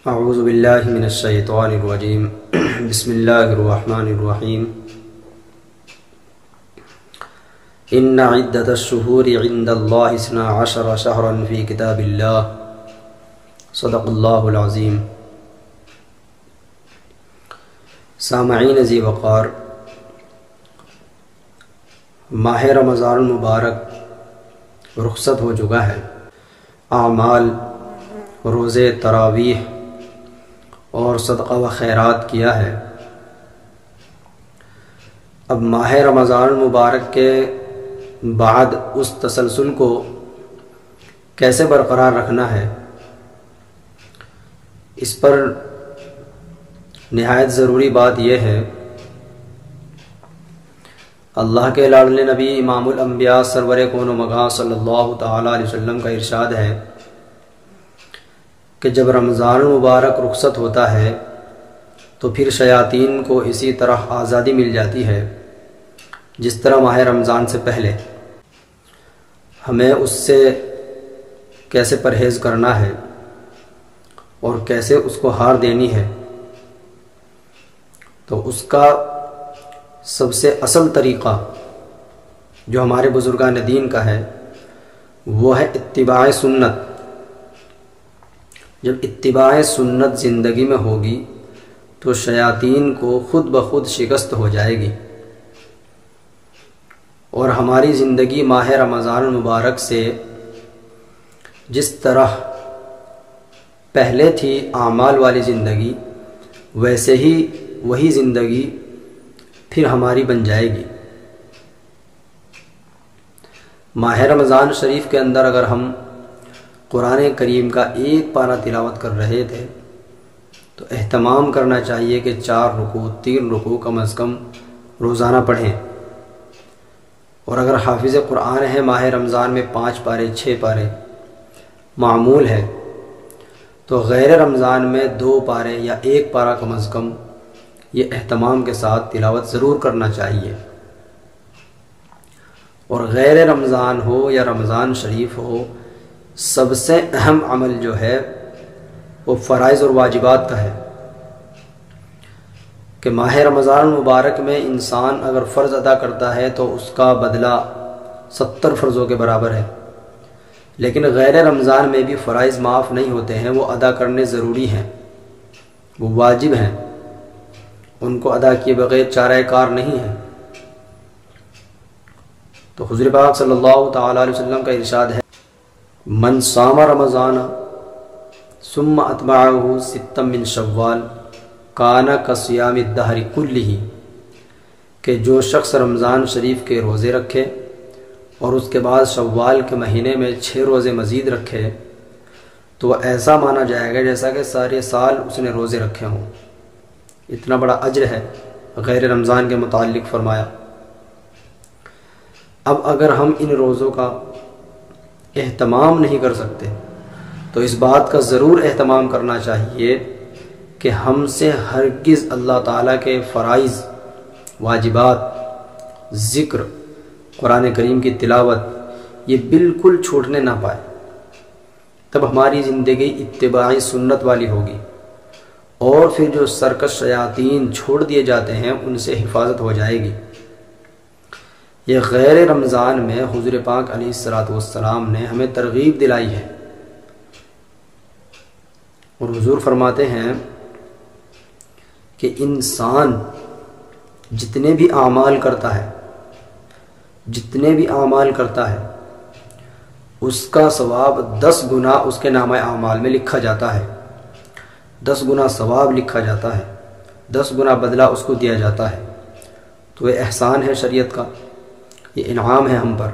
اعوذ باللہ من الشیطان الرجیم بسم اللہ الرحمن الرحیم ان عدۃ الشہور عند اللہ 12 شہرا فی کتاب اللہ صدق اللہ العظیم۔ سامعین ذی وقار، ماہ رمضان المبارک رخصت ہو چکا ہے۔ اعمال، روزے، تراویح اور صدقہ و خیرات کیا ہے۔ اب ماہ رمضان المبارک کے بعد اس تسلسل کو کیسے برقرار رکھنا ہے، اس پر نہایت ضروری بات یہ ہے، اللہ کے لاڈلے نبی امام الانبیاء سرور کون و مقام صلی اللہ تعالیٰ علیہ وسلم کا ارشاد ہے کہ جب رمضان المبارک رخصت ہوتا ہے تو پھر شیاطین کو اسی طرح آزادی مل جاتی ہے جس طرح ماہ رمضان سے پہلے۔ ہمیں اس سے کیسے پرہیز کرنا ہے اور کیسے اس کو ہار دینی ہے، تو اس کا سب سے اصل طریقہ جو ہمارے بزرگان دین کا ہے وہ ہے اتباع سنت۔ جب اتباع سنت زندگی میں ہوگی تو شیاطین کو خود بخود شکست ہو جائے گی، اور ہماری زندگی ماہ رمضان المبارک سے جس طرح پہلے تھی اعمال والی زندگی، ویسے ہی وہی زندگی پھر ہماری بن جائے گی۔ ماہ رمضان شریف کے اندر اگر ہم قرآن کریم کا ایک پارہ تلاوت کر رہے تھے تو اہتمام کرنا چاہیے کہ 4 رکوع 3 رکوع کم از کم روزانہ پڑھیں، اور اگر حافظ قرآن ہے ماہ رمضان میں 5 پارے 6 پارے معمول ہے تو غیر رمضان میں 2 پارے یا 1 پارہ کم از کم یہ اہتمام کے ساتھ تلاوت ضرور کرنا چاہیے۔ اور غیر رمضان ہو یا رمضان شریف ہو، سب سے اہم عمل جو ہے وہ فرائض اور واجبات کا ہے کہ ماہ رمضان المبارک میں انسان اگر فرض ادا کرتا ہے تو اس کا بدلہ 70 فرضوں کے برابر ہے، لیکن غیر رمضان میں بھی فرائض معاف نہیں ہوتے ہیں، وہ ادا کرنے ضروری ہیں، وہ واجب ہیں، ان کو ادا کیے بغیر چارہ کار نہیں ہے۔ تو حضور پاک صلی اللہ تعالیٰ علیہ وسلم کا ارشاد ہے، من صام رمضان ثم اتبعہ 6 من شوال کان کصیام الدہر کلہ، کہ جو شخص رمضان شریف کے روزے رکھے اور اس کے بعد شوال کے مہینے میں 6 روزے مزید رکھے تو وہ ایسا مانا جائے گا جیسا کہ سارے سال اس نے روزے رکھے ہوں۔ اتنا بڑا اجر ہے غیر رمضان کے متعلق فرمایا۔ اب اگر ہم ان روزوں کا اہتمام نہیں کر سکتے تو اس بات کا ضرور اہتمام کرنا چاہیے کہ ہم سے ہرگز اللہ تعالیٰ کے فرائض، واجبات، ذکر، قرآن کریم کی تلاوت یہ بالکل چھوٹنے نہ پائے، تب ہماری زندگی اتباعی سنت والی ہوگی، اور پھر جو سرکش شیاطین چھوڑ دیے جاتے ہیں ان سے حفاظت ہو جائے گی۔ یہ غیر رمضان میں حضور پاک علیہ الصلوۃ والسلام نے ہمیں ترغیب دلائی ہے، اور حضور فرماتے ہیں کہ انسان جتنے بھی اعمال کرتا ہے اس کا ثواب 10 گنا اس کے نامہ اعمال میں لکھا جاتا ہے، 10 گنا ثواب لکھا جاتا ہے، 10 گنا بدلہ اس کو دیا جاتا ہے۔ تو یہ احسان ہے شریعت کا، یہ انعام ہے ہم پر،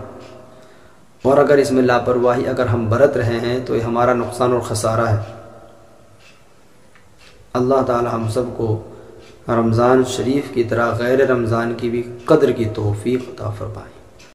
اور اگر اس میں لاپرواہی اگر ہم برت رہے ہیں تو یہ ہمارا نقصان اور خسارہ ہے۔ اللہ تعالی ہم سب کو رمضان شریف کی طرح غیر رمضان کی بھی قدر کی توفیق عطا فرمائے۔